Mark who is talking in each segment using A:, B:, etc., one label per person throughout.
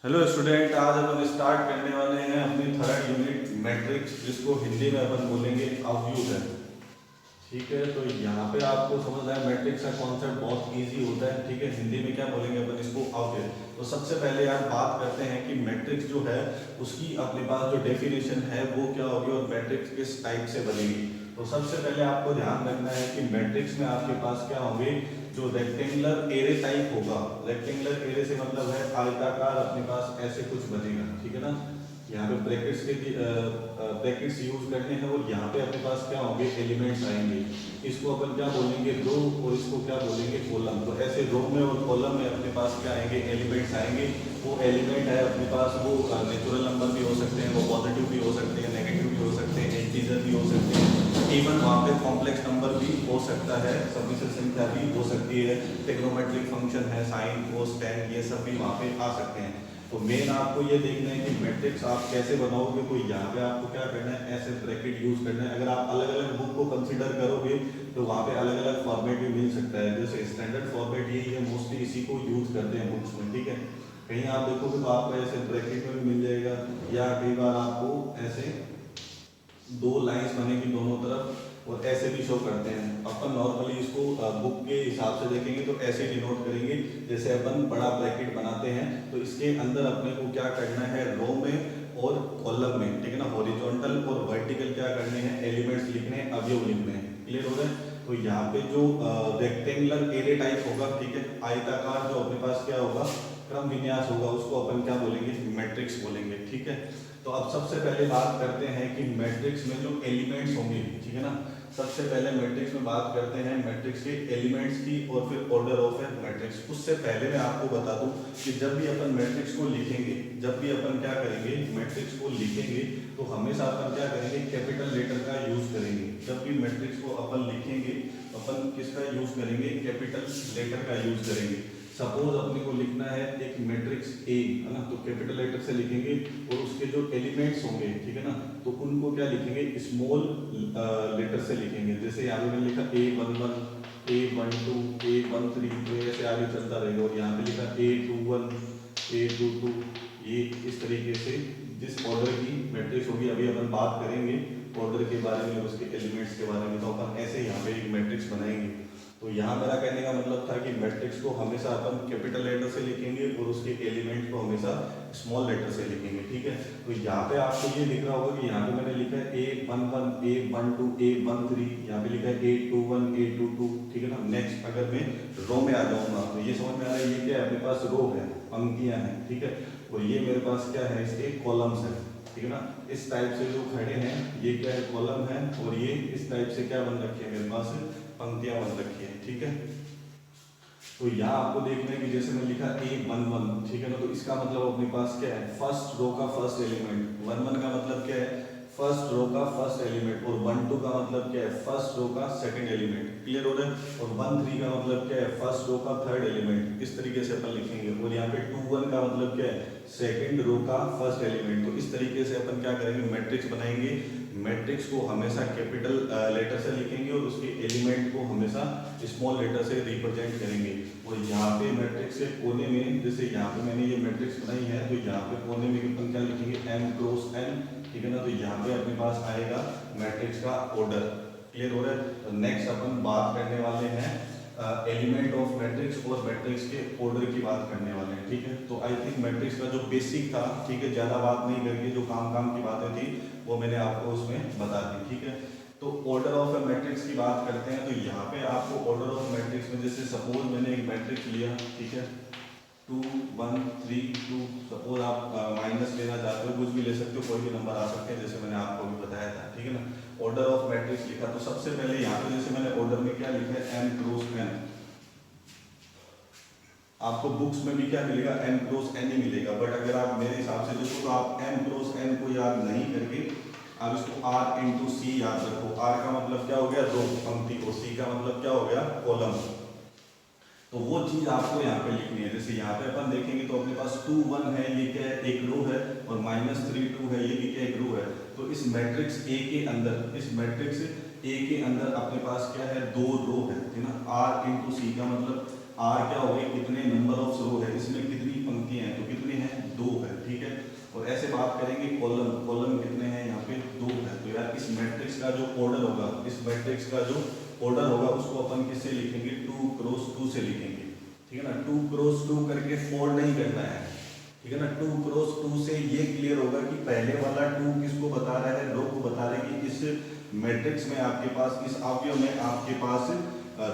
A: Hello student, आज अपन start करने वाले हैं अपनी थर्ड यूनिट मैट्रिक्स, जिसको हिंदी में अपन बोलेंगे अवयव है। ठीक है, तो यहाँ पे आपको समझ आया मैट्रिक्स का कॉन्सेप्ट बहुत इजी होता है। ठीक है, हिंदी में क्या बोलेंगे अपन इसको, अवयव। तो सबसे पहले यार बात करते हैं कि मैट्रिक्स जो है उसकी अपने पास जो डेफिनेशन है वो क्या होगी और मैट्रिक्स किस टाइप से बनेगी। तो सबसे पहले आपको ध्यान रखना है कि मैट्रिक्स में आपके पास क्या होंगे, जो रेक्टेंगुलर एरे टाइप होगा। रेक्टेंगुलर एरे से मतलब है आयताकार अपने पास ऐसे कुछ बनेगा। ठीक है ना, यहाँ पे ब्रैकेट्स के ब्रैकेट्स यूज करने हैं और यहाँ पे अपने पास क्या होंगे, एलिमेंट्स आएंगे। इसको अपन क्या बोलेंगे, रो, और इसको क्या बोलेंगे, कॉलम। तो ऐसे रो में और कॉलम में अपने पास क्या आएंगे, एलिमेंट्स आएंगे। वो एलिमेंट है अपने पास, वो नेचुरल नंबर भी हो सकते हैं, वो पॉजिटिव भी हो सकते हैं, नेगेटिव भी हो सकते हैं, इंटीजर भी हो सकते हैं, इवन वहाँ पे कॉम्प्लेक्स नंबर भी हो सकता है, समिश्र संख्या भी हो सकती है, ट्रिग्नोमेट्रिक फंक्शन है, साइन कोस टेन, ये सब भी वहाँ पे आ सकते हैं। तो मेन आपको ये देखना है कि मैट्रिक्स आप कैसे बनाओगे। तो यहाँ पे आपको क्या करना है, ऐसे ब्रैकेट यूज करना है। अगर आप अलग अलग बुक को कंसीडर करोगे तो वहाँ पे अलग अलग फॉर्मेट भी मिल सकता है। जैसे स्टैंडर्ड फॉर्मेट यही है, मोस्टली इसी को यूज करते हैं बुक्स में। ठीक है, कहीं आप देखोगे तो आपको ऐसे ब्रैकेट में भी मिल जाएगा, या कई बार आपको ऐसे दो लाइंस बनेगी दोनों तरफ और ऐसे भी शो करते हैं। अपन नॉर्मली इसको बुक के हिसाब से देखेंगे तो ऐसे डिनोट करेंगे। जैसे अपन बड़ा ब्रैकेट बनाते हैं तो इसके अंदर अपने को क्या करना है, रो में और कॉलम में, ठीक है ना, हॉरिजॉन्टल और वर्टिकल क्या करने हैं, एलिमेंट्स लिखने हैं, अवयव लिखने हैं। क्लियर हो गया। तो यहाँ पे जो रेक्टेंगुलर एरे टाइप होगा, ठीक है, आयताकार जो अपने पास क्या होगा, क्रम विन्यास होगा, उसको अपन क्या बोलेंगे, मैट्रिक्स बोलेंगे। ठीक है, तो अब सबसे पहले बात करते हैं कि मैट्रिक्स में जो एलिमेंट्स होंगे, ठीक है ना, सबसे पहले मैट्रिक्स में बात करते हैं मैट्रिक्स के एलिमेंट्स की और फिर ऑर्डर ऑफ ए मैट्रिक्स। उससे पहले मैं आपको बता दूं कि जब भी अपन मैट्रिक्स को लिखेंगे, जब भी अपन क्या करेंगे, मैट्रिक्स को लिखेंगे तो हमेशा अपन क्या करेंगे, कैपिटल लेटर का यूज करेंगे। जब भी मैट्रिक्स को अपन लिखेंगे तो अपन किसका यूज करेंगे, कैपिटल लेटर का यूज करेंगे। सपोज अपने को लिखना है एक मैट्रिक्स ए, है ना, तो कैपिटल लेटर से लिखेंगे और उसके जो एलिमेंट्स होंगे, ठीक है ना, तो उनको क्या लिखेंगे, स्मॉल लेटर से लिखेंगे। जैसे यहाँ पे मैंने लिखा A11, A12, A13, तो ऐसे आगे चलता रहेगा। और यहाँ पे लिखा A21, A22, ये इस तरीके से जिस ऑर्डर की मैट्रिक्स होगी, अभी अपन बात करेंगे ऑर्डर के बारे में, उसके एलिमेंट्स के बारे में, तो अपन ऐसे यहाँ पे एक मैट्रिक्स बनाएंगे। तो यहाँ मेरा कहने का मतलब था कि मैट्रिक्स को हमेशा अपन कैपिटल लेटर से लिखेंगे और उसके एलिमेंट को हमेशा स्मॉल लेटर से लिखेंगे। ठीक है, तो यहाँ पे आपको ये दिख रहा होगा कि यहाँ पे मैंने लिखा है A11, A12, A13, यहाँ पे लिखा है A21, A22। ठीक है ना, नेक्स्ट अगर मैं रो में आ जाऊंगा तो ये समझ में आ रहा है, ये क्या है, अपने पास रो है, पंक्तियां हैं। ठीक है, और ये मेरे पास क्या है, इसके कॉलम्स है। ठीक है ना, इस टाइप से जो खड़े हैं ये क्या है, कॉलम है, और ये इस टाइप से क्या बन रखे हैं, मेरे पास पंक्तियां बन रखी है। ठीक है, तो यहाँ आपको देखना है कि जैसे मैं लिखा A11, ठीक है ना, तो इसका मतलब अपने पास क्या है, फर्स्ट रो का फर्स्ट एलिमेंट। 11 का मतलब क्या है, फर्स्ट रो का फर्स्ट एलिमेंट, और 12 का मतलब क्या है, फर्स्ट रो का सेकंड एलिमेंट। क्लियर हो रहा है। और 13 का मतलब क्या है, फर्स्ट रो का थर्ड एलिमेंट। इस तरीके से अपन लिखेंगे। और यहाँ पे 21 का मतलब क्या है, सेकंड रो का फर्स्ट एलिमेंट। तो इस तरीके से अपन क्या करेंगे, मैट्रिक्स बनाएंगे। मैट्रिक्स को हमेशा कैपिटल लेटर से लिखेंगे और उसके एलिमेंट को हमेशा स्मॉल लेटर से रिप्रेजेंट करेंगे। और यहाँ पे मैट्रिक्स के कोने में, जैसे यहाँ पे मैंने ये मैट्रिक्स बनाई है, तो यहाँ पे कोने में अपन क्या लिखेंगे, m क्रॉस n। ठीक है ना, तो यहाँ पे अपने पास आएगा मैट्रिक्स का ऑर्डर। क्लियर हो रहा है। तो नेक्स्ट अपन बात करने वाले हैं एलिमेंट ऑफ मैट्रिक्स और मैट्रिक्स के ऑर्डर की बात करने वाले हैं। ठीक है, तो आई थिंक मैट्रिक्स का जो बेसिक था, ठीक है, ज्यादा बात नहीं करके जो काम की बातें थी वो मैंने आपको उसमें बता दी। ठीक है, तो ऑर्डर ऑफ ए मैट्रिक्स की बात करते हैं। तो यहाँ पे आपको ऑर्डर ऑफ मैट्रिक्स में, जैसे सपोज मैंने एक मैट्रिक्स लिया, ठीक है, 2 1 3 2, सपोज आप माइनस लेना चाहते हो, कुछ भी ले सकते हो, कोई भी नंबर आ सकते हैं, जैसे मैंने आपको भी बताया था। ठीक है ना, ऑर्डर ऑफ मैट्रिक्स लिखा, तो सबसे पहले यहाँ पे जैसे मैंने ऑर्डर में क्या लिखा है, m क्रॉस n। आपको बुक्स में भी क्या मिलेगा, m क्रॉस n ही मिलेगा, बट अगर आप मेरे हिसाब से देखो तो आप m क्रॉस n को याद नहीं करके आप इसको r इंटू सी याद रखो। r का मतलब क्या हो गया, रो, पंक्ति को, c का मतलब क्या हो गया, कॉलम। तो वो चीज आपको यहाँ पे लिखनी है। जैसे यहाँ पे अपन देखेंगे तो अपने पास 2 1 है, ये क्या है, एक रो है, और -3 2 है, ये भी क्या, एक रो है। तो इस मैट्रिक्स ए के अंदर, इस मैट्रिक्स ए के अंदर अपने पास क्या है, दो रो है, ठीक है ना। r इंटू सी का मतलब r क्या हो गई, कितने नंबर ऑफ रो है, इसमें कितनी पंक्तियां हैं, तो कितने हैं, दो। कॉलम कितने हैं यहाँ पे 2 है। तो यार इस मैट्रिक्स का जो ऑर्डर होगा, इस मैट्रिक्स का जो ऑर्डर होगा उसको अपन किससे लिखेंगे, 2 क्रॉस 2 से लिखेंगे, ठीक है ना। 2 क्रॉस 2 करके फोल्ड नहीं करना है, ठीक है ना। 2 क्रॉस 2 से ये क्लियर होगा कि पहले वाला 2 किसको बता रहा है, रो को बता रहा है कि इस मैट्रिक्स में आपके पास, इस अवयव में आपके पास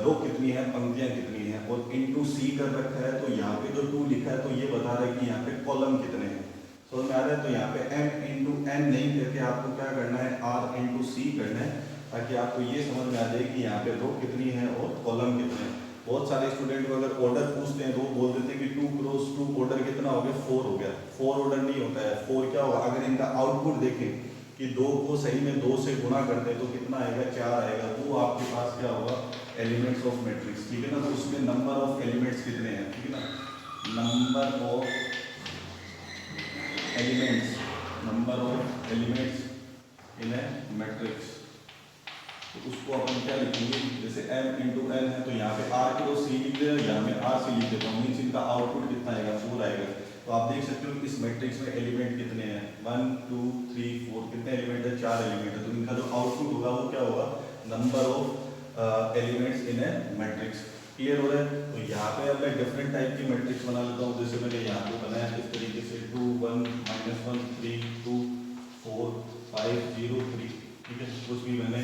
A: रो कितनी है, पंक्तियां कितनी है, और इनटू सी कर रखा है। तो यहाँ पे जो 2 लिखा है तो ये बता रहा है कि यहाँ पे कॉलम कितने हैं, समझ में आ रहा है। तो यहाँ पे m इंटू n नहीं करके आपको क्या करना है, r इंटू सी करना है, ताकि आपको ये समझ में आ जाए कि यहाँ पे रो कितनी है और कॉलम कितने हैं। बहुत सारे स्टूडेंट को अगर ऑर्डर पूछते हैं तो वो बोल देते हैं कि 2 क्रॉस 2 ऑर्डर कितना हो गया, 4 हो गया। 4 ऑर्डर नहीं होता है, 4 क्या होगा, अगर इनका आउटपुट देखें कि 2 को सही में 2 से गुणा करते हैं तो कितना आएगा, 4 आएगा। वो आपके पास क्या होगा, एलिमेंट्स ऑफ मैट्रिक्स, ठीक है ना। तो उसमें नंबर ऑफ एलिमेंट्स कितने हैं, ठीक है ना, number of elements, number of elements in A matrix. तो उसको अपन क्या लिखेंगे, जैसे m इंटू n है तो यहाँ पे r की रो c लिख दे, यहाँ में r से लिख देता हूँ, मीन्स इनका आउटपुट कितना आएगा, 4 आएगा। तो आप देख सकते हो इस मैट्रिक्स में एलिमेंट कितने हैं, 1 2 3 4, कितने एलिमेंट है, 4 एलिमेंट है। तो इनका जो आउटपुट होगा वो क्या होगा, number of elements in A matrix. Clear हो रहा है। तो यहाँ पे अब मैं डिफरेंट टाइप की मैट्रिक्स बना लेता हूँ, जैसे मैंने यहाँ पे बनाया इस तरीके से 2 1 -1 3 2 4 5 0 3, ठीक है। कुछ भी मैंने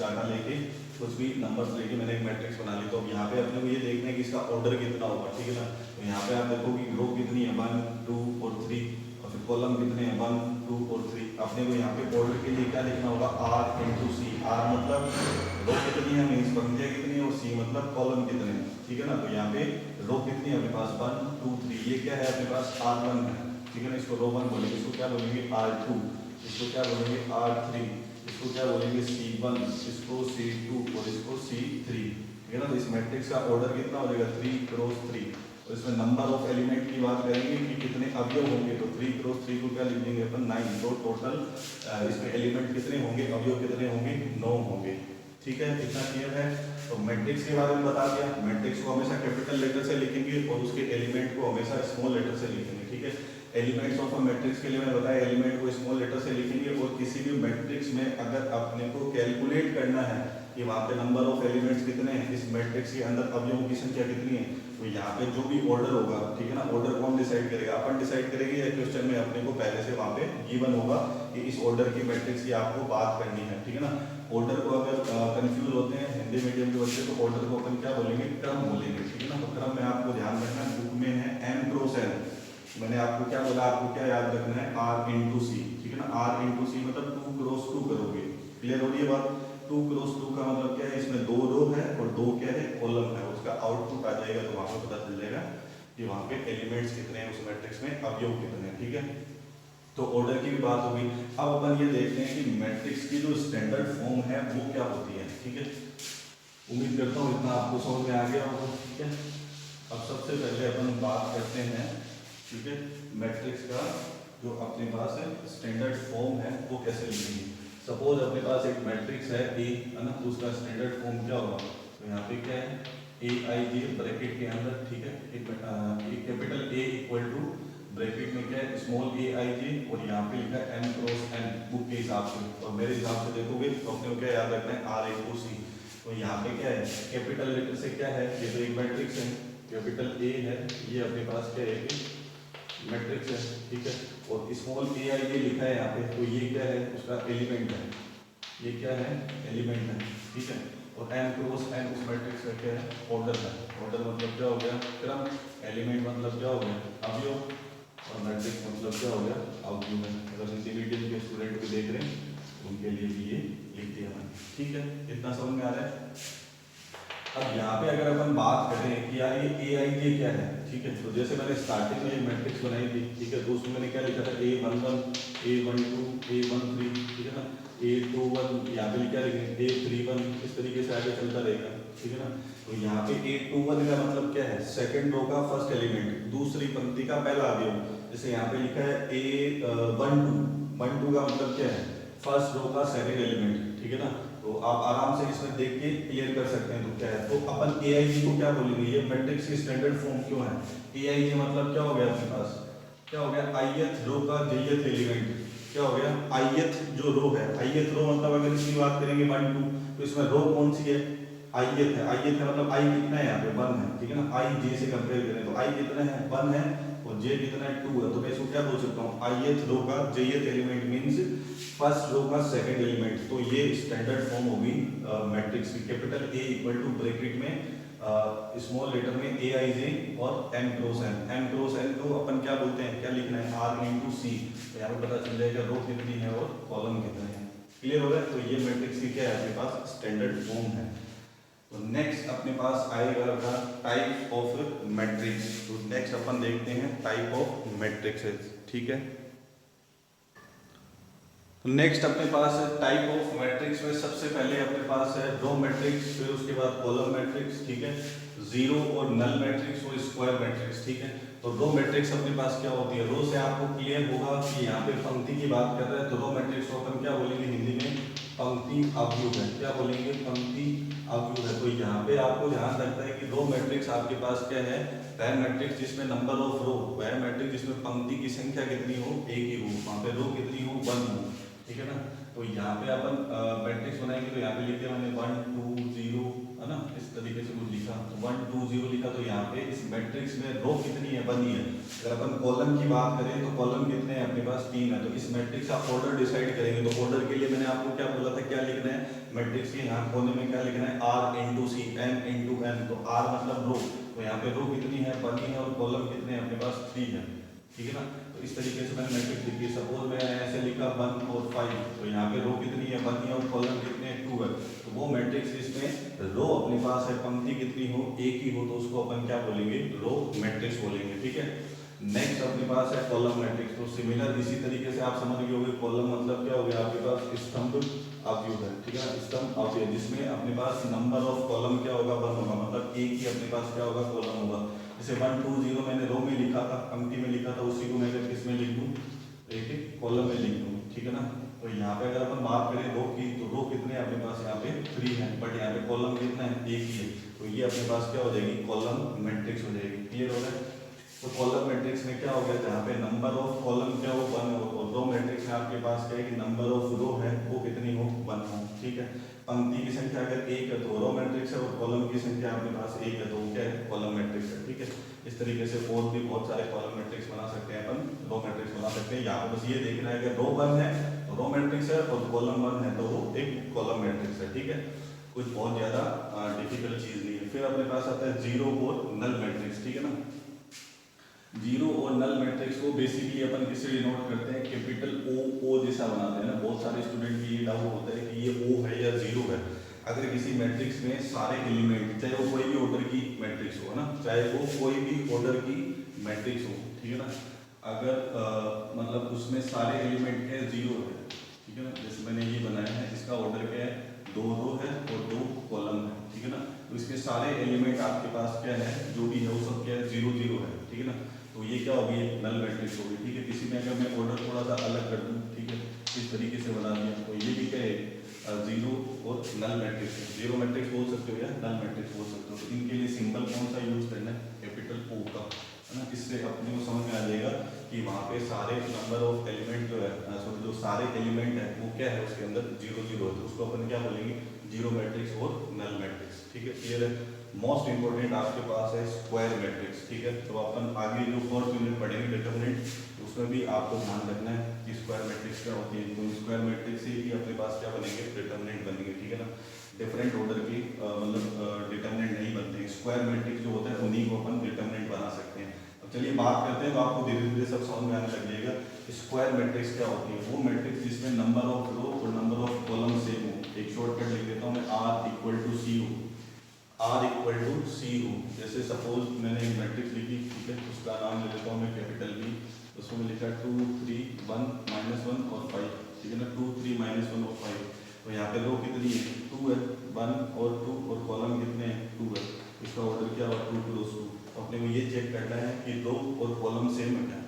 A: डाटा लेके, कुछ भी नंबर्स लेके मैंने एक मैट्रिक्स बना ली। तो अब यहाँ पे अपने को ये देखना है कि इसका ऑर्डर कितना होगा, ठीक है ना। तो यहाँ पे आप देखो कि रो कितनी है, 1 2 और 3, और फिर कॉलम कितने हैं, 1 2 और 3। अपने को यहाँ पे ऑर्डर के लिए क्या लिखना होगा, r इंटू सी। r मतलब रो कितनी है, मीन्स पंक्तियाँ कितनी है, और सी मतलब कॉलम कितने हैं, ठीक है ना। तो यहाँ पे रो कितनी है अपने पास, 1 2 3, ये क्या है अपने पास, r1 है, ठीक है ना। इसको रो 1 बोलेंगे, इसको क्या बोलेंगे, r2, इसको क्या बोलेंगे, r3, इसको क्या बोलेंगे, c1, इसको c2 और इसको c3, ठीक है ना। तो इस मैट्रिक्स का ऑर्डर कितना हो जाएगा, 3 क्रॉस 3। और इसमें नंबर ऑफ एलिमेंट की बात करेंगे कि कितने अवयव होंगे, तो 3 क्रॉस 3 को क्या लिख देंगे अपन, 9। तो टोटल इसमें एलिमेंट कितने होंगे, अवयव कितने होंगे, 9 होंगे, ठीक है। इतना क्लियर है। तो मैट्रिक्स के बारे में बता दिया, मैट्रिक्स को हमेशा कैपिटल लेटर से लिखेंगे और उसके एलिमेंट को हमेशा स्मॉल लेटर से लिखेंगे, ठीक है। एलिमेंट्स ऑफ अ मैट्रिक्स के लिए मैंने बताया, एलिमेंट को स्मॉल लेटर से लिखेंगे। और किसी भी मैट्रिक्स में अगर अपने को कैलकुलेट करना है कि वहाँ पे नंबर ऑफ एलिमेंट्स कितने हैं, इस मैट्रिक्स के अंदर अवयवों की संख्या कितनी है, तो यहाँ पे जो भी ऑर्डर होगा, ठीक है ना, ऑर्डर कौन डिसाइड करेगा, अपन डिसाइड करेंगे, या क्वेश्चन में अपने को पहले से वहाँ पे गिवन होगा कि इस ऑर्डर की मैट्रिक्स की आपको बात करनी है, ठीक है ना। ऑर्डर को अगर कंफ्यूज होते हैं हिंदी मीडियम के बच्चे, तो ऑर्डर को अपन क्या बोलेंगे, क्रम बोलेंगे, ठीक है ना। तो क्रम में आपको ध्यान रखना, बुक में है m क्रॉस n। मैंने आपको क्या बोला, आपको क्या याद रखना है, r इंटू सी, ठीक है ना। r इंटू सी मतलब 2 क्रॉस 2 करोगे। क्लियर हो रही है बात। 2 क्रॉस 2 का मतलब क्या है, इसमें 2 रो है और 2 क्या है, कॉलम है। उसका आउटपुट आ जाएगा तो वहां पे पता चल जाएगा कि वहां पे एलिमेंट्स कितने हैं उस मैट्रिक्स में, अवयव कितने हैं, ठीक है। तो ऑर्डर की भी बात होगी। अब अपन ये देखते हैं कि मैट्रिक्स की जो स्टैंडर्ड फॉर्म है वो क्या होती है, ठीक है। उम्मीद करता हूँ इतना आपको समझ में आ गया होगा, ठीक है। अब सबसे पहले अपन बात करते हैं, ठीक है, मैट्रिक्स का जो अपने पास है स्टैंडर्ड फॉर्म है वो कैसे लिखेंगे। सपोज अपने पास एक मैट्रिक्स है ए, है ना, तो उसका स्टैंडर्ड फॉर्म क्या होगा, तो यहाँ पे क्या है, ए आई जे ब्रैकेट के अंदर, ठीक है, एक capital A equal to bracket में क्या है, स्मॉल ए आई जे, और यहाँ पे लिखा है m क्रॉस n बुक के हिसाब से। और मेरे हिसाब से देखोगे तो अपने को क्या याद रखना है, r इंटू सी। तो यहाँ पे क्या है, कैपिटल लेटर से क्या है, ये तो एक मैट्रिक्स है, कैपिटल ए है, ये अपने पास क्या है, मैट्रिक्स है, ठीक है। और स्मॉल ए आई जे लिखा है यहाँ पे, तो ये क्या है, उसका एलिमेंट है, ये क्या है, एलिमेंट है, ठीक है। और m क्रॉस n उस मैट्रिक्स का क्या है, ऑर्डर है। ऑर्डर मतलब क्या हो गया, क्रम। एलिमेंट मतलब क्या हो गया, अवयव। और मैट्रिक्स मतलब क्या हो गया, अवयव है। अगर हिंदी मीडियम के स्टूडेंट भी देख रहे हैं उनके लिए भी ये लिख दिया मैंने, ठीक है। इतना समझ में आ रहा है। अब यहाँ पे अगर अपन बात करें कि यार ये ए आई जे क्या है, ठीक है, तो जैसे मैंने स्टार्टिंग में मैट्रिक्स बनाई थी, ठीक है, तो उसमें मैंने क्या लिखा था, A11 A12 A13, ठीक है ना, A21, यहाँ पे क्या लिखेंगे A31, इस तरीके से आगे चलता रहेगा, ठीक है ना। तो यहाँ पे A21 का मतलब क्या है, सेकंड रो का फर्स्ट एलिमेंट, दूसरी पंक्ति का पहला अवयव। जैसे यहाँ पे लिखा है A12 का मतलब क्या है, फर्स्ट रो का सेकंड एलिमेंट, ठीक है ना। तो आप आराम से इसमें देख के क्लियर कर सकते हैं। तो क्या है, तो अपन ए आई जी को क्या बोलेंगे, ये मैट्रिक्स की स्टैंडर्ड फॉर्म क्यों है, ए आई जी मतलब क्या हो गया अपने पास, क्या हो गया, ith रो का jth एलिमेंट, क्या हो गया, ith जो रो है, ith रो मतलब अगर इसकी बात करेंगे 1 2, तो इसमें रो कौन सी है, ith है। ith है मतलब i कितना है यहाँ पे 1 है, ठीक है ना। i j से कंपेयर करें तो i कितना है 1 है और j कितना है 2 है, तो मैं इसको क्या बोल सकता हूँ, ith रो का jth element means first row का सेकंड एलिमेंट। तो ये स्टैंडर्ड फॉर्म होगी मैट्रिक्स की। Capital A equal to bracket में स्मॉल लेटर में aij और m क्रॉस n को अपन क्या बोलते हैं, क्या लिखना है, r इंटू सी। तो यहाँ पे पता चल जाएगा रो कितनी है और कॉलम कितने हैं। क्लियर हो रहा है। तो ये मैट्रिक्स की क्या है अपने पास स्टैंडर्ड फॉर्म है। तो नेक्स्ट अपने पास आएगा टाइप ऑफ मैट्रिक्स। तो नेक्स्ट अपन देखते हैं टाइप ऑफ मैट्रिक्स, ठीक है। तो नेक्स्ट अपने पास टाइप ऑफ मैट्रिक्स में सबसे पहले अपने पास है रो मैट्रिक्स, फिर उसके बाद कॉलम मैट्रिक्स, ठीक है, जीरो और नल मैट्रिक्स और स्क्वायर मैट्रिक्स, ठीक है। तो रो मैट्रिक्स अपने पास क्या होती है, रो से आपको क्लियर होगा कि यहाँ पे पंक्ति की बात कर रहे हैं, तो रो मैट्रिक्स को अपन क्या बोलेंगे हिंदी में, पंक्ति अवयुग है। क्या बोलेंगे, पंक्ति अवयुग है। तो यहाँ पे आपको ध्यान रखना है कि रो मैट्रिक्स आपके पास क्या है, वह मैट्रिक्स जिसमें नंबर ऑफ रो, वह मैट्रिक्स जिसमें पंक्ति की संख्या कितनी हो, एक ही हो, वहाँ पे रो कितनी हो, 1 हो, ठीक है ना। तो यहाँ पे अपन मैट्रिक्स बनाएंगे तो यहाँ पे लिखे मैंने 1 2 0 है ना, इस तरीके से कुछ लिखा, तो 1 2 0 लिखा। तो यहाँ पे इस मैट्रिक्स में रो कितनी है, 1 ही है। अगर अपन कॉलम की बात करें तो कॉलम कितने हैं अपने पास, 3 है। तो इस मैट्रिक्स का ऑर्डर डिसाइड करेंगे, तो ऑर्डर के लिए मैंने आपको क्या बोला था, क्या लिखना है मैट्रिक्स के यहाँ कोने में, क्या लिखना है, r इंटू सी, m इंटू n। तो r मतलब रो, तो यहाँ पे रो कितनी है, 1 ही है, और कॉलम कितने हैं अपने पास, 3 है, ठीक है ना। तो इस तरीके से मैंने मैट्रिक्स लिखी। सपोज मैं ऐसे लिखा 1 और 5, तो यहाँ पे रो कितनी है, 1 ही, और कॉलम कितने हैं, 2 है। तो वो मैट्रिक्स जिसमें रो अपने पास है, पंक्ति कितनी हो, एक ही हो, तो उसको अपन क्या बोलेंगे, रो मैट्रिक्स बोलेंगे, ठीक है। नेक्स्ट अपने पास है कॉलम मैट्रिक्स। तो सिमिलर इसी तरीके से आप समझ गए होंगे, कॉलम मतलब क्या हो गया आपके पास, स्तंभ अवयुग है, ठीक है ना, स्तंभ अवयुग, जिसमें अपने पास नंबर ऑफ कॉलम क्या होगा, 1 होगा, मतलब एक ही अपने पास क्या होगा, कॉलम होगा। जैसे 1 2 0 मैंने रो में लिखा था, पंक्ति में लिखा था, उसी को मैं अगर किस में लिख दूं, एक कॉलम में लिख दूं, ठीक है ना। तो यहाँ पे अगर अपन बात करें रो की, तो रो कितने हैं अपने पास, यहाँ पे 3 है, बट यहाँ पे कॉलम कितना है, एक ही है। तो ये अपने पास क्या हो जाएगी, कॉलम मैट्रिक्स हो जाएगी। क्लियर हो रहा है। तो कॉलम मैट्रिक्स में क्या हो गया, जहाँ पे नंबर ऑफ कॉलम क्या हो, 1 हो, और रो मैट्रिक्स में आपके पास क्या है कि नंबर ऑफ रो है वो कितनी हो, 1 हो, ठीक है। पंक्ति की संख्या अगर 1 है तो रो मैट्रिक्स है, और कॉलम की संख्या आपके पास 1 है तो क्या है, कॉलम मैट्रिक्स है, ठीक है। इस तरीके से और भी बहुत सारे कॉलम मैट्रिक्स बना सकते हैं अपन, रो मैट्रिक्स बना सकते हैं। यहाँ पर बस ये देखना है कि रो 1 है तो रो मैट्रिक्स है, और कॉलम 1 है तो वो एक कॉलम मैट्रिक्स है, ठीक है। कुछ बहुत ज्यादा डिफिकल्ट चीज नहीं है। फिर अपने पास आता है जीरो और नल मैट्रिक्स, ठीक है ना। जीरो और नल मैट्रिक्स को बेसिकली अपन किससे डिनोट करते हैं, कैपिटल ओ जैसा बनाते हैं ना। बहुत सारे स्टूडेंट की ये डाउट होता है कि ये ओ है या जीरो है। अगर किसी मैट्रिक्स में सारे एलिमेंट, चाहे वो कोई भी ऑर्डर की मैट्रिक्स हो ना, चाहे वो कोई भी ऑर्डर की मैट्रिक्स हो, ठीक है ना, अगर मतलब उसमें सारे एलिमेंट है, जीरो है, ठीक है ना। जैसे मैंने ये बनाया है, इसका ऑर्डर क्या है, 2 रो है और 2 कॉलम है, ठीक है ना। तो इसके सारे एलिमेंट आपके पास क्या है, जो भी है वो सब क्या है, 0 0 है, ठीक है ना। तो ये क्या होगी, नल मैट्रिक्स होगी, ठीक है। किसी में अगर मैं ऑर्डर थोड़ा सा अलग कर दूं, ठीक है, इस तरीके से बना दिया, तो ये भी क्या है, जीरो और नल मैट्रिक्स है। जीरो मैट्रिक्स बोल सकते हो या नल मैट्रिक्स बोल सकते हो। तो इनके लिए सिंबल कौन सा यूज करना है, कैपिटल O का, है ना। इससे अपने को समझ में आ जाएगा कि वहाँ पे सारे नंबर ऑफ एलिमेंट जो है, सॉरी जो सारे एलिमेंट है वो क्या है, उसके अंदर 0 0 है, तो उसको अपन क्या बोलेंगे, जीरो मैट्रिक्स और नल मैट्रिक्स, ठीक है। क्लियर है। मोस्ट इंपोर्टेंट आपके पास है स्क्वायर मैट्रिक्स, ठीक है। तो अपन आगे जो 4th यूनिट पढ़ेंगे डिटरमिनेंट, उसमें भी आपको ध्यान रखना है कि स्क्वायर मैट्रिक्स क्या होती है। तो स्क्वायर मैट्रिक्स से ही अपने पास क्या बनेंगे, डिटरमिनेंट बनेंगे, ठीक है ना। डिफरेंट ऑर्डर की मतलब डिटरमिनेंट नहीं बनते हैं। स्क्वायर मैट्रिक्स जो होता है उन्हीं को अपन डिटरमिनेंट बना सकते हैं। अब चलिए बात करते हैं, तो आपको धीरे धीरे सब समझ में आने लग जाएगा। स्क्वायर मैट्रिक्स क्या होती है, वो मैट्रिक्स जिसमें नंबर ऑफ रो और नंबर ऑफ कॉलम सेम हो। एक शॉर्टकट लिख देता हूँ मैं, R इक्वल टू सी हो, R इक्वल टू सी हो। जैसे सपोज मैंने एक मैट्रिक्स लिखी, ठीक है, उसका नाम ले लेता हूँ मैं कैपिटल B, उसमें मैं लिखा 2 3 1 -1 और 5, ठीक है ना, 2 3 -1 और 5। तो यहाँ पे रो कितनी है, 2 है, 1 और 2, और कॉलम कितने हैं, 2 है। इसका ऑर्डर क्या हुआ, 2 क्रॉस 2। अपने को ये चेक करना है कि रो और कॉलम सेम है क्या,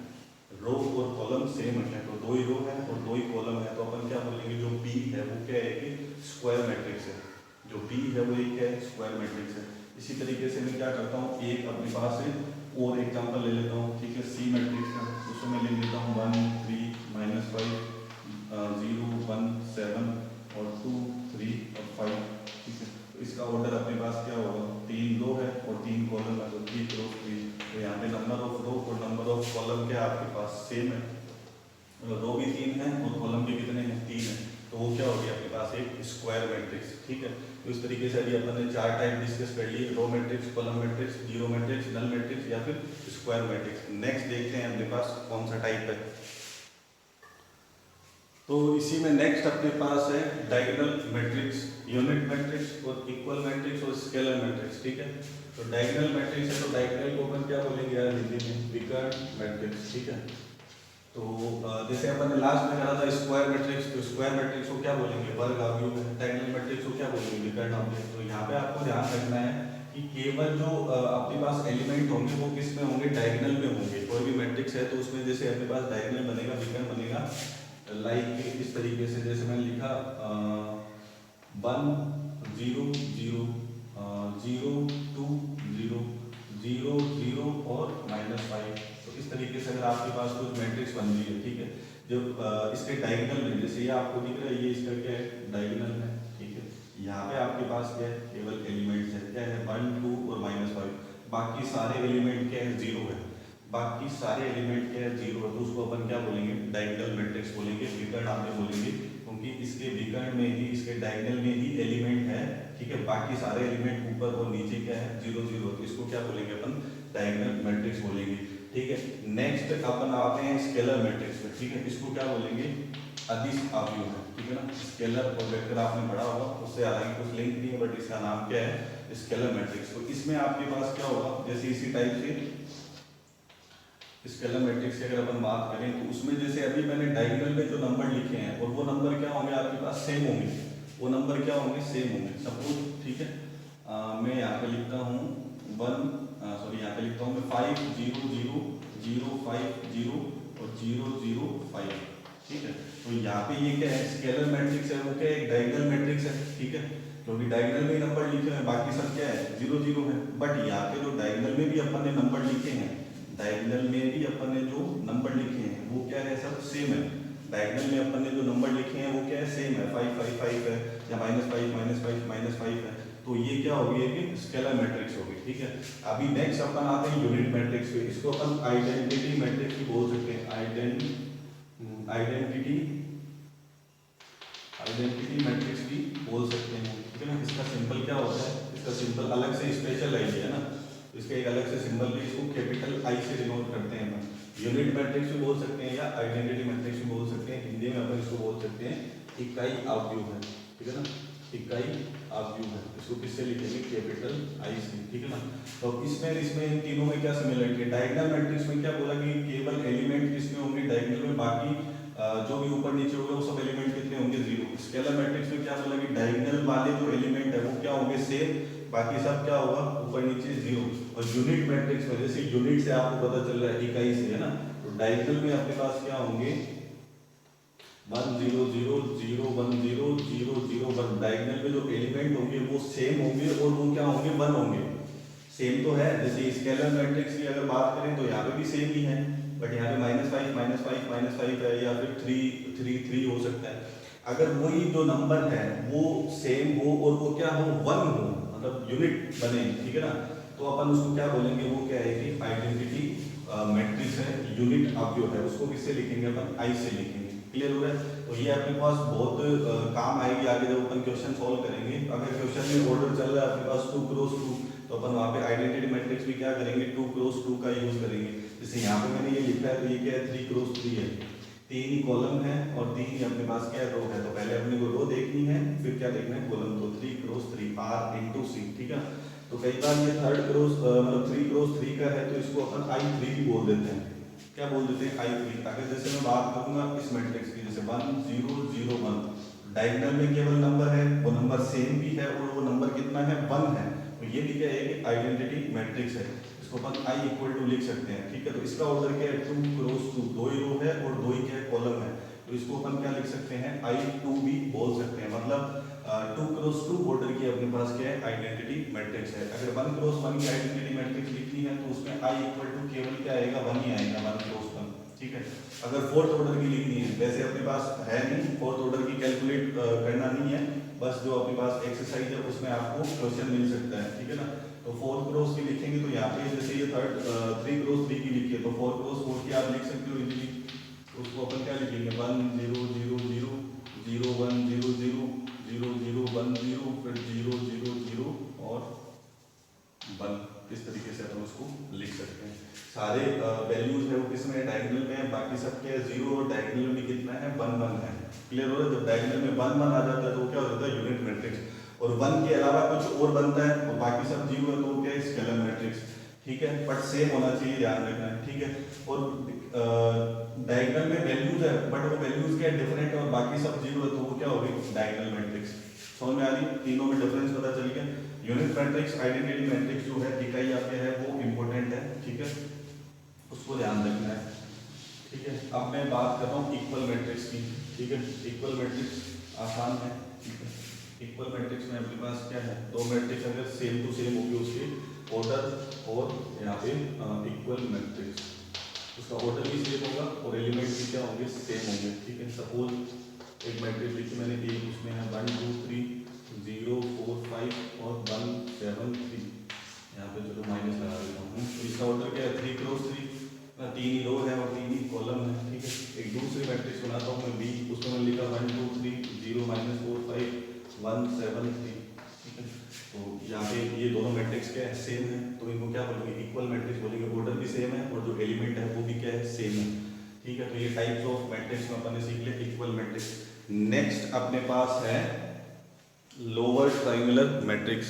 A: रो और कॉलम सेम है क्या। तो 2 ही रो है और 2 ही कॉलम है, तो अपन क्या बोलेंगे, जो B है वो क्या है कि स्क्वायर मैट्रिक्स है। जो B है वो एक है, स्क्वायर मैट्रिक्स है। इसी तरीके से मैं क्या करता हूँ, एक अपने पास है और एग्जांपल ले लेता हूँ, ठीक है, C मैट्रिक्स का। उसमें मैं लिख लेता हूँ 1 3 -5 कॉलम क्या आपके पास सेम है, रो भी 3 है और कॉलम भी कितने हैं 3 है, तो वो क्या हो गया आपके पास एक स्क्वायर मैट्रिक्स। ठीक है, तो इस तरीके से अभी अपन ने 4 टाइप डिस्कस कर लिए, row matrix, column matrix, zero matrix, null matrix या फिर स्क्वायर मैट्रिक्स। नेक्स्ट देखते हैं अपने पास कौन सा टाइप है। तो इसी में नेक्स्ट अपने पास है डायगोनल मैट्रिक्स, यूनिट मैट्रिक्स और इक्वल मैट्रिक्स और स्केलर मैट्रिक्स। ठीक है, तो डायगोनल मैट्रिक्स है तो डायगोनल को अपन क्या बोलेंगे यार हिंदी में, विकर्ण मैट्रिक्स। ठीक है, तो जैसे अपन ने लास्ट में कहा था स्क्वायर मैट्रिक्स, तो स्क्वायर मैट्रिक्स को क्या बोलेंगे, वर्ग अवयव। डायगोनल मैट्रिक्स को क्या बोलेंगे, विकर्ण अवयव। तो यहाँ पे आपको ध्यान रखना है कि केवल जो अपने पास एलिमेंट होंगे वो किस में होंगे, डायगोनल में होंगे। कोई भी मैट्रिक्स है तो उसमें जैसे अपने पास डायगोनल बनेगा, विकर्ण बनेगा, लाइक इस तरीके से जैसे मैंने लिखा 1 0 0 0 2 0 0 0 और -5। तो इस तरीके से अगर आपके पास कुछ मैट्रिक्स बन रही है, ठीक है, जब इसके डायगोनल में जैसे ये आपको दिख रहा है, ये इसका क्या है, डायगोनल है। ठीक है, यहाँ पे आपके पास क्या है, केवल एलिमेंट्स है, क्या है 1 2 और -5। बाकी सारे एलिमेंट क्या है, 0 है। बाकी सारे एलिमेंट क्या है, 0 है, तो उसको अपन क्या बोलेंगे, डायगोनल मैट्रिक्स बोलेंगे, विकर्ण आपने बोलेंगे, क्योंकि इसके विकर्ण में ही, इसके डायगोनल में ही एलिमेंट है। ठीक है, बाकी सारे एलिमेंट ऊपर और नीचे क्या है, 0 0, तो इसको क्या बोलेंगे अपन, डायगोनल मैट्रिक्स बोलेंगे। ठीक है, नेक्स्ट अपन आते हैं स्केलर मैट्रिक्स में। ठीक है, इसको क्या बोलेंगे, अदिश अवयव है। ठीक है ना, स्केलर और वेक्टर आपने पढ़ा होगा, उससे हालांकि कुछ लिंक नहीं है, बट इसका नाम क्या है, स्केलर मैट्रिक्स। तो इसमें आपके पास क्या होगा, जैसे इसी टाइप से स्केलर मैट्रिक्स की अगर अपन बात करें तो उसमें जैसे अभी मैंने डायगोनल में जो नंबर लिखे हैं और वो नंबर क्या होंगे आपके पास, सेम होंगे। वो नंबर क्या होंगे, सेम होंगे। सपोज, ठीक है, मैं यहाँ पे लिखता हूँ यहाँ पे लिखता हूँ मैं 5 0 0 0 5 0 और 0 0 5। ठीक है, तो यहाँ पे ये क्या है, स्केलर मैट्रिक्स है, वो क्या है, डायगोनल मैट्रिक्स है। ठीक है, क्योंकि डायगोनल में नंबर लिखे हैं, बाकी सब क्या है, 0 0 है। बट यहाँ पे जो डायगोनल में भी अपन ने नंबर लिखे हैं, डायगोनल में भी अपन ने जो नंबर लिखे हैं वो क्या है, सब सेम है। डायगोनल में अपन ने जो नंबर लिखे हैं वो क्या है, सेम है, 5 5 5 है या -5 -5 है। तो ये क्या होगी, एक स्केलर मैट्रिक्स होगी। ठीक है, अभी नेक्स्ट अपन आते हैं यूनिट मैट्रिक्स पे। इसको अपन आइडेंटिटी मैट्रिक्स भी बोल सकते हैं, आइडेंटिटी मैट्रिक्स भी बोल सकते हैं। ठीक है ना, इसका सिंबल क्या होता है, इसका सिंबल अलग से स्पेशल आइडिया है ना, इसका एक अलग से सिंबल भी, इसको कैपिटल आई से डिनोट करते हैं अपन। यूनिट मैट्रिक्स भी बोल सकते हैं या आइडेंटिटी मैट्रिक्स भी बोल सकते हैं। हिंदी में अपन इसको बोल सकते हैं इकाई अवयव है। ठीक है ना, इकाई अवयव है, इसको किससे लिखेंगे, कैपिटल आई से। ठीक है ना, तो इसमें इन तीनों में क्या सिमिलरिटी है, डायगोनल मैट्रिक्स में क्या बोला कि केवल एलिमेंट किसमें होंगे, डायगोनल में, बाकी जो भी ऊपर नीचे होगा वो सब एलिमेंट कितने होंगे, 0। स्केलर मैट्रिक्स में क्या बोला कि डायगोनल वाले जो एलिमेंट है वो क्या होंगे, सेम, बाकी सब क्या होगा, ऊपर नीचे 0। और यूनिट मैट्रिक्स में जैसे यूनिट से आपको पता चल रहा है इकाई से, है ना, तो डायगोनल में अपने पास क्या होंगे, 1 0 0 0 1 0 0 0 1। डायगोनल में जो एलिमेंट होंगे वो सेम होंगे और वो क्या होंगे, 1 होंगे। सेम तो है, जैसे स्केलर मैट्रिक्स की अगर बात करें तो यहाँ पे भी सेम ही है, बट यहाँ पे -5 है या फिर 3 3 3 हो सकता है। अगर वही जो नंबर है वो सेम हो और वो क्या हो, 1 हो, मतलब यूनिट बने। ठीक है ना, तो अपन उसको क्या बोलेंगे, वो क्या है कि आइडेंटिटी मैट्रिक्स है, यूनिट अवयव है। उसको किससे लिखेंगे अपन, आई से लिखेंगे। क्लियर हो रहा है, तो ये अपने पास बहुत काम आएगी आगे जब अपन क्वेश्चन सॉल्व करेंगे। अगर क्वेश्चन में ऑर्डर चल रहा है अपने पास 2 क्रॉस 2, तो अपन वहाँ पे आइडेंटिटी मैट्रिक्स भी क्या करेंगे, 2 क्रॉस 2 का यूज करेंगे। जैसे यहाँ पे मैंने ये लिखा है तो ये क्या है, 3 क्रॉस 3 है, 3 ही कॉलम है और 3 ही अपने पास क्या है, रो है। तो पहले अपने को रो देखनी है, फिर क्या देखना है, कॉलम। तो 3 क्रॉस 3 R × C। ठीक है, तो कई बार ये थर्ड क्रॉस मतलब 3 क्रॉस 3 का है तो इसको अपन I3 भी बोल देते हैं। क्या बोल देते हैं, I3। अगर जैसे मैं बात करूंगा इस मैट्रिक्स की, जैसे 1 0 0 1, डायगोनल में केवल नंबर है, वो नंबर सेम भी है और वो नंबर कितना है, 1 है। तो ये भी क्या है कि आइडेंटिटी मैट्रिक्स है, इसको अपन I = लिख सकते हैं। ठीक है, तो इसका ऑर्डर क्या है, 2 क्रॉस 2, 2 ही रो है और 2 ही क्या है, कॉलम है। तो इसको अपन क्या लिख सकते हैं, I2 भी बोल सकते हैं। मतलब 2 क्रॉस 2 ऑर्डर की अपने पास क्या है, आइडेंटिटी मैट्रिक्स है। अगर 1 क्रॉस 1 की आइडेंटिटी मैट्रिक्स लिखनी है तो उसमें I = केवल क्या आएगा, 1 ही आएगा, 1 क्रॉस 1। ठीक है, अगर फोर्थ ऑर्डर की लिखनी है, वैसे अपने पास है नहीं, फोर्थ ऑर्डर की कैलकुलेट करना नहीं है, बस जो अपने पास एक्सरसाइज है उसमें आपको क्वेश्चन मिल सकता है। ठीक है ना, तो 4 क्रॉस की लिखेंगे तो यहाँ पे जैसे ये 3 क्रॉस 3 की लिखी है तो 4 क्रॉस 4 इसमें डायगोनल में है, बाकी सब क्या है 0 और डायगोनल में कितना है 1 1 है। क्लियर हो रहा है? जब डायगोनल में 1 1 आ जाता है तो क्या हो जाता है यूनिट मैट्रिक्स, और 1 के अलावा कुछ और बनता है और बाकी सब 0 है तो क्या है स्केलर मैट्रिक्स। ठीक है, बट सेम होना चाहिए, ध्यान रखना है। ठीक है, और डायगोनल में वैल्यूज है बट वो वैल्यूज क्या डिफरेंट है और बाकी सब 0 है तो वो क्या हो गई डायगोनल मैट्रिक्स। समझ में आ रही? तीनों में डिफरेंस पता चल गया। यूनिट मैट्रिक्स आइडेंटिटी मैट्रिक्स जो है इकाई आपके है वो इंपॉर्टेंट है। ठीक है, उसको ध्यान रखना है। ठीक है, अब मैं बात कर रहा हूँ इक्वल मैट्रिक्स की। ठीक है, इक्वल मैट्रिक्स आसान है। ठीक है, इक्वल मैट्रिक्स में अपने पास क्या है, दो मैट्रिक्स अगर सेम टू सेम होगी उसके ऑर्डर और यहाँ पे इक्वल मैट्रिक्स, उसका ऑर्डर भी सेम होगा और एलिमेंट भी क्या होंगे सेम होंगे। ठीक है, सपोज एक मैट्रिक्स लिखी मैंने दी, उसमें है 1 2 3 0 4 5 और 1 7 3। यहाँ पे चलो माइनस लगा देता हूँ। तो इसका ऑर्डर क्या है 3 क्रॉस 3, 3 ही रो है और 3 ही कॉलम है। ठीक है, एक दूसरी मैट्रिक्स बनाता हूँ मैं बी, उसमें मैंने लिखा 1 2 3 0 -4 5 1 7 3। ठीक है, तो यहाँ पे ये दोनों मैट्रिक्स क्या है सेम है, तो इनको क्या बोलेंगे इक्वल मैट्रिक्स बोलेंगे। ऑर्डर भी सेम है और जो एलिमेंट है वो भी क्या है सेम है। ठीक है, तो ये टाइप्स ऑफ मैट्रिक्स में अपन ने सीख लिया इक्वल मैट्रिक्स। नेक्स्ट अपने पास है लोअर ट्रायंगुलर मैट्रिक्स।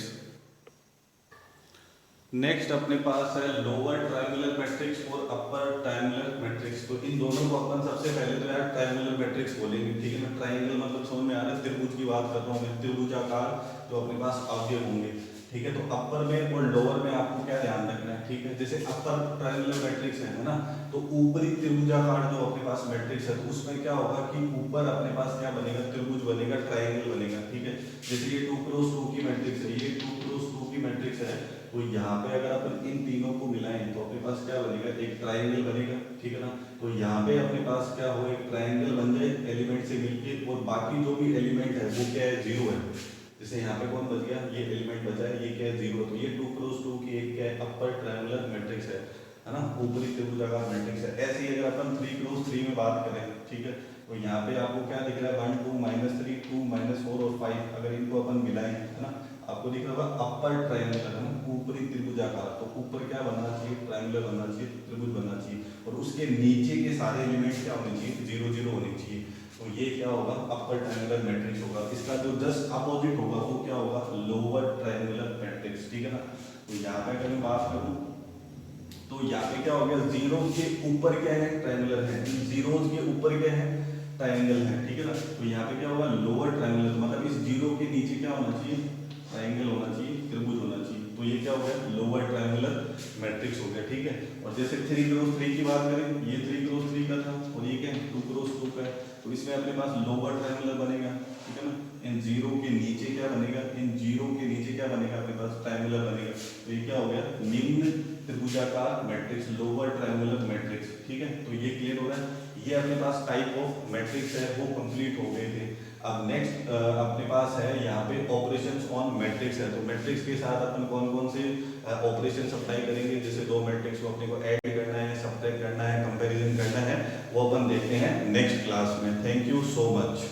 A: नेक्स्ट अपने पास है लोअर ट्रायंगुलर मैट्रिक्स और अपर ट्रायंगुलर मैट्रिक्स। तो इन दोनों को अपन सबसे पहले तो यार ट्रायंगुलर मैट्रिक्स बोलेंगे। ठीक है, मैं ट्रायंगल मतलब समझ में आ रहा है, त्रिभुज की बात कर रहा हूँ मैं, त्रिभुजाकार जो अपने पास अवयव होंगे। ठीक है, तो अपर में और लोअर में आपको क्या ध्यान रखना है। ठीक है, जैसे अपर ट्रायंगुलर मैट्रिक्स है ना, तो ऊपरी त्रिभुजाकार जो अपने पास मैट्रिक्स है तो उसमें क्या होगा कि ऊपर अपने पास क्या बनेगा त्रिभुज बनेगा, ट्रायंगल बनेगा। ठीक है, जैसे ये 2 क्रॉस 2 की मैट्रिक्स है, ये 2 क्रॉस 2 की मैट्रिक्स है, तो यहाँ पे अगर अपन इन तीनों को मिलाएं तो अपने पास क्या बनेगा एक ट्रायंगल बनेगा। ठीक है ना, तो यहाँ पे अपने पास क्या हो एक ट्रायंगल बन जाए एलिमेंट से मिलके, और बाकी जो भी एलिमेंट है वो क्या है 0 है। जैसे यहाँ पे कौन बच गया, ये एलिमेंट बचा है, ये क्या है 0, तो ये 2 क्रॉस 2 की एक क्या है अपर ट्रायंगुलर मैट्रिक्स है ना, ऊपरी त्रिभुजाकार मैट्रिक्स है। ऐसे ही अगर अपन 3 क्रॉस 3 में बात करें, ठीक है, तो यहाँ पे आपको क्या दिख रहा है 1 2 -3 2 -4 और 5, अगर इनको अपन मिलाएं है ना, आपको दिख रहा होगा अपर ट्रायंगल है ना, ऊपरी त्रिभुजाकार। तो ऊपर क्या बनना चाहिए ट्रायंगुलर बनना चाहिए, त्रिभुज बनना चाहिए, और उसके नीचे के सारे एलिमेंट क्या होने चाहिए 0 0 होने चाहिए। तो ये क्या होगा अपर ट्रायंगुलर मैट्रिक्स होगा। इसका जो जस्ट अपोजिट होगा वो क्या होगा लोअर ट्रायंगुलर मैट्रिक्स। ठीक है ना, तो यहाँ पे अगर मैं बात करूँ तो यहाँ पे क्या हो गया, जीरो के ऊपर क्या है ट्रायंगुलर है, जीरोज के ऊपर क्या है ट्रायंगल है। ठीक है ना, तो यहाँ पे क्या होगा लोअर ट्रायंगुलर, मतलब इस जीरो के नीचे क्या होना चाहिए ट्रायंगल होना चाहिए, त्रिभुज होना चाहिए। तो ये क्या हो गया लोअर ट्रायंगुलर मैट्रिक्स हो गया। ठीक है, और जैसे 3 क्रॉस 3 की बात करें, ये 3 क्रॉस 3 का था और ये क्या है 2 क्रॉस 2 का है, तो इसमें अपने पास लोअर ट्रायंगुलर बनेगा। ठीक है ना, इन जीरो के नीचे क्या बनेगा, इन जीरो के नीचे क्या बनेगा अपने पास ट्रायंगुलर बनेगा। तो ये क्या हो गया निम्न त्रिभुजाकार मैट्रिक्स, लोअर ट्रायंगुलर मैट्रिक्स। ठीक है, तो ये क्लियर हो रहा है। ये अपने पास टाइप ऑफ मैट्रिक्स है वो कंप्लीट हो गए थे। अब नेक्स्ट अपने पास है यहाँ पे ऑपरेशंस ऑन मैट्रिक्स है। तो मैट्रिक्स के साथ अपन कौन कौन से ऑपरेशंस अप्लाई करेंगे, जैसे दो मैट्रिक्स को अपने को ऐड करना है, सब्ट्रैक्ट करना है, कंपैरिजन करना है, वो अपन देखते हैं नेक्स्ट क्लास में। Thank you so much.